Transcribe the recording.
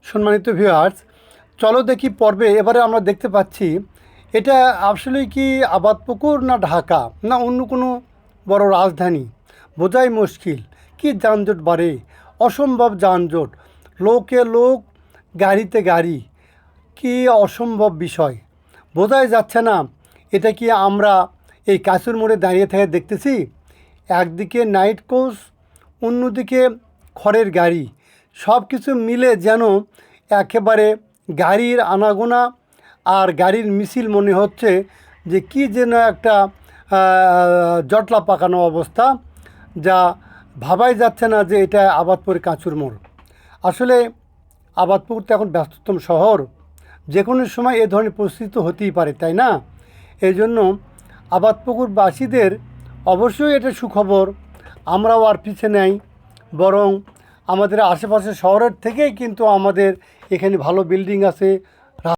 সম্মানিত ভিউয়ার্স, চলো দেখি পর্বে এবারে আমরা দেখতে পাচ্ছি এটা আসলে কি আবাদপুকুর না ঢাকা না অন্য কোনো বড় রাজধানী, বোঝাই মুশকিল। কি যানজট বাড়ে, অসম্ভব যানজট, লোকে লোক, গাড়িতে গাড়ি, কি অসম্ভব বিষয়। বোঝাই যাচ্ছে না এটা কি আমরা এই কাসুর মোড়ে দাঁড়িয়ে থেকে দেখতেছি। একদিকে নাইট কোচ, অন্যদিকে খড়ের গাড়ি, সব কিছু মিলে যেন একেবারে গাড়ির আনাগোনা আর গাড়ির মিছিল মনে হচ্ছে যে কি যেন একটা জটলা পাকানো অবস্থা, যা ভাবাই যাচ্ছে না যে এটা আবাদপুরের কাঁচুর মোড়। আসলে আবাদপুর তো এখন ব্যস্ততম শহর, যে কোনো সময় এ ধরনের পরিস্থিতি তো হতেই পারে, তাই না? এই জন্য আবাদপুকুরবাসীদের অবশ্যই এটা সুখবর। আমরাও আর পিছে নেই, বরং আমাদের আশেপাশে শহরের থেকেই কিন্তু আমাদের এখানে ভালো বিল্ডিং আছে,